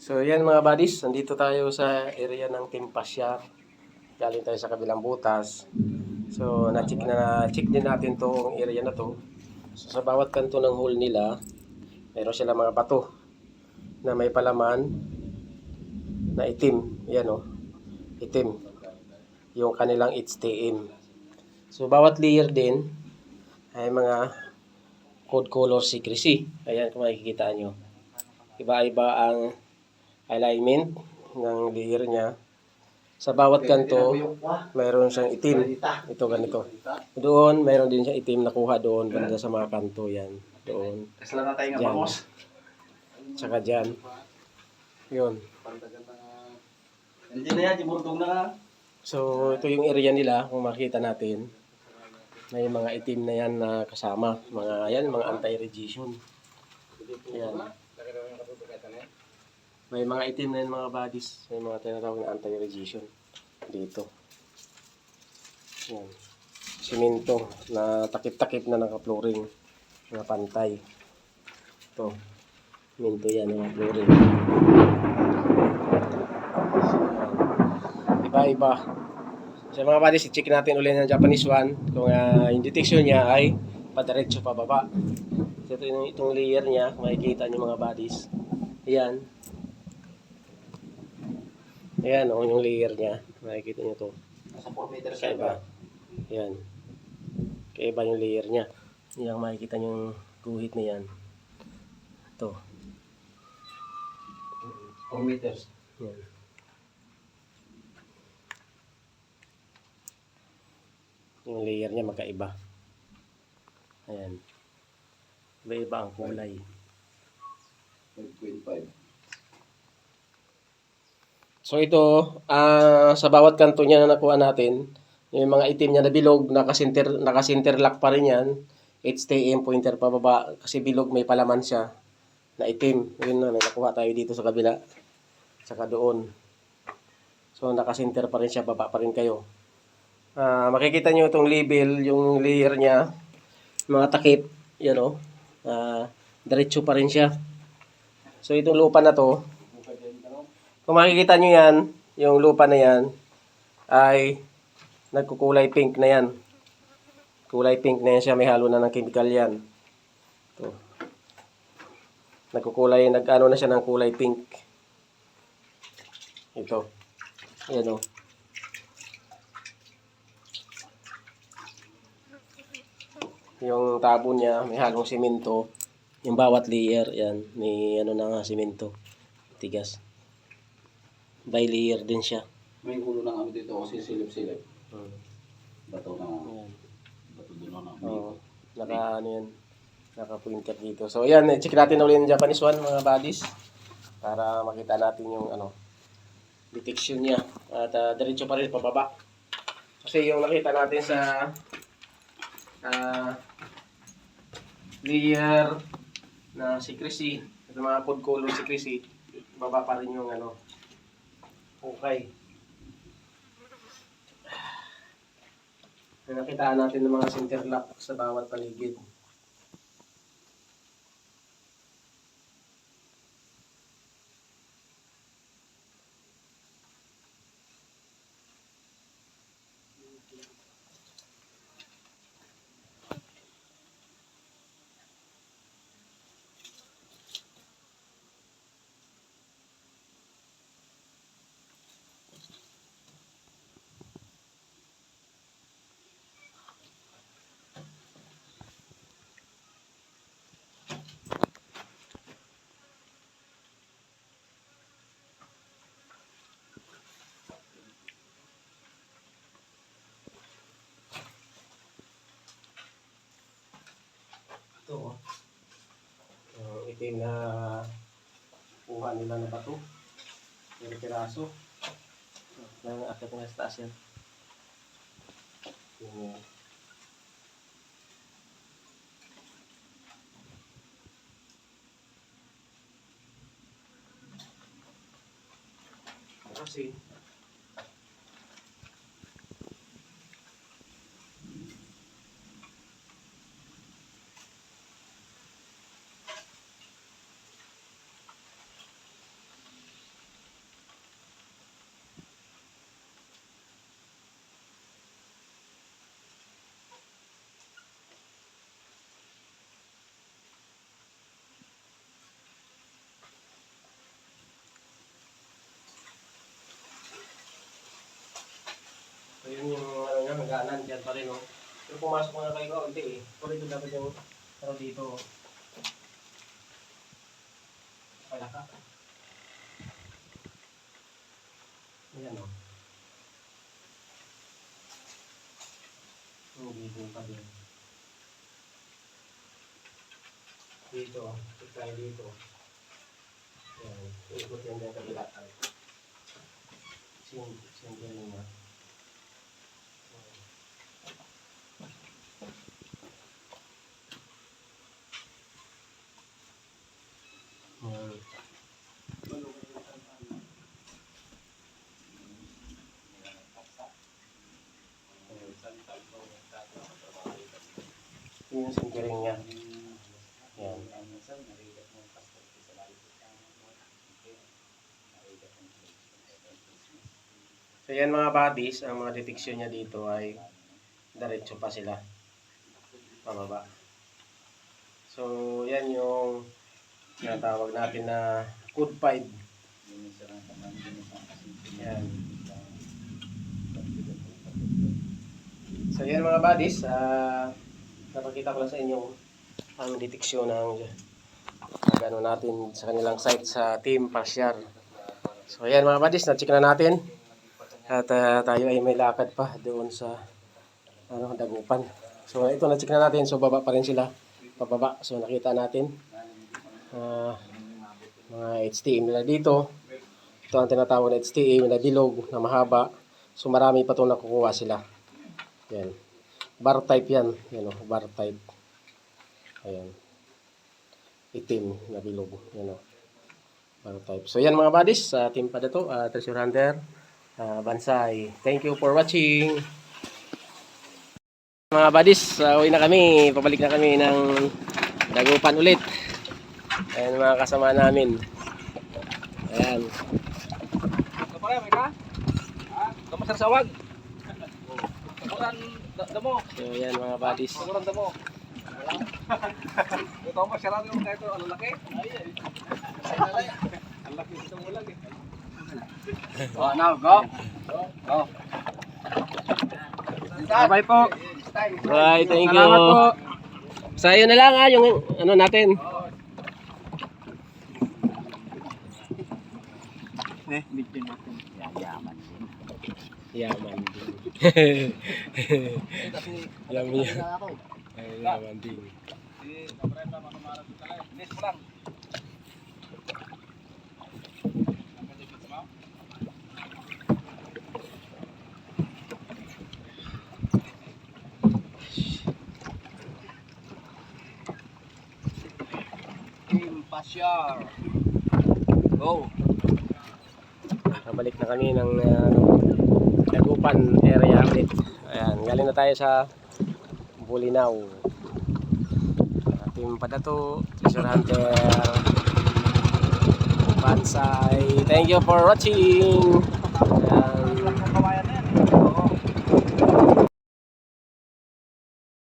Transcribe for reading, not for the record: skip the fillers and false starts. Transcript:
So yan mga buddies, nandito tayo sa area ng Team Pasya. Galing tayo sa kabilang butas. So na-check din natin tong area na to. So sa bawat kanto ng hole nila, meron sila mga bato na may palaman na itim. Yan o, itim. Yung kanilang HTM. So bawat layer din ay mga code color secrecy. Ayan kung makikita nyo. Iba-iba ang alignment ng layer niya. Sa bawat kanto, mayroon siyang itim. Ito ganito. Doon, mayroon din siyang itim na kuha doon. Banda sa mga kanto yan. Doon. Diyan. Tsaka dyan. Yun. So, ito yung area nila. Kung makita natin, may mga itim na yan na kasama. Mga anti-radiation. Ayan. May mga itim na yan mga bodies. May mga tinatawag na anti-radiation. Dito. Ayan. Simento na takip-takip na naka-flooring. Mga pantay. Ito. Simento yan, mga flooring. Iba-iba. So mga buddies, i-check natin ulit ng Japanese one kung yung detection niya ay padiretso pababa. So itong layer niya, makikita niyo mga buddies. Ayan. Ayan, yung layer niya. Makikita niyo to. Nasa 4 meters Kaiba. Ayan. Kaiba yung layer niya. Ayan, makikita niyo yung guhit na yan. Ito. 4 meters. Ayan. Yung layer niya magkaiba. Ayan. Iba-iba ang kulay. 5.5. So ito, sa bawat kanto niya na nakuha natin, yung mga itim niya na bilog, nakasinter lock pa rin yan. HTM pointer pababa kasi bilog may palaman siya na itim. Yun na, may nakuha tayo dito sa kabila. Saka doon. So nakasinter pa rin siya, baba pa rin kayo. Makikita nyo itong label, yung layer niya, mga takip, yan o. Diretso pa rin siya. So itong lupa na to, kung makikita nyo yan, yung lupa na yan, ay nagkukulay pink na yan. Kulay pink na yan siya, may halo na ng chemical yan. Ito. Nag-ano na siya ng kulay pink. Ito. Ayan o. Yung tabo niya, may halong simento. Yung bawat layer, yan, may ano na nga, simento. Tigas. By layer din siya. May ulo ng ano dito kasi silip-silip. Bato na. Ayan. Bato doon na. Oo. Naka-pointer dito. So, ayan, check natin ulit yung Japanese one, mga buddies. Para makita natin yung detection niya. At diretso pa rin pababa. Kasi yung nakita natin sa layer na secrecy, ito mga food color secrecy, baba pa rin yung okay. Nakitaan natin ng mga center lock sa bawat paligid. Ito, itim na kuha nila na bato. Piraso. Nang akit nga sa taas yan. Kasi So yun yung ano nga, hangganan, dyan pa rin, oh. Pero pumasok mga kayo kaunti eh. Pero ito dapat yung, pero dito, palaka. Ayan, oh. Dito pa din. Dito, tayo dito. Ayan, ikot yan dyan kabila. Simple nga. Yun yung singkiring niya. Yan. So yan mga buddies, ang mga deteksyon niya dito ay diretso pa sila pababa. So yan yung tinatawag natin na code 5. Yan. So yan mga buddies, napakita ko lang sa inyo ang deteksyon ng gano'n natin sa kanilang site sa Team Pasyar. So yan mga buddies, na-check na natin. At tayo ay may lakad pa doon sa Dagupan. So ito na-check na natin. So baba pa rin sila. Pababa. So nakita natin mga HTM nila dito. Ito ang tinatawag na HTM na bilog na mahaba. So marami pa itong nakukuha sila. Yan. Bar type yan. Yan o, bar type. Ayan. Itim na bilog. Yan o. Bar type. So yan mga buddies. Team pa dito. Treasure Hunter. Bansay. Thank you for watching. Mga buddies, uwi na kami. Pabalik na kami ng Dagupan ulit. Ayan mga kasama namin. Ayan. Ito pare, may ka? Ha? Kamasar sawag. Kamuran damo. So ayan mga buddies. Kamuran damo. Ito mo siya lang yung kahit ano laki. Ay. Ang laki ito mo lang eh. Oh, now go. Go. Bye po. Bye, thank you. Salamat po. Sa'yo na lang yung ano natin. Video natin. Yaman. Yaman din. Yaman yan. Yaman din. List mo lang. Team Pasyar. Go. Nakabalik na kami ng Dagupan area ulit. Ayan, galing na tayo sa Bulinaw. Team Padato, Treasure Hunter, Bansay. Thank you for watching.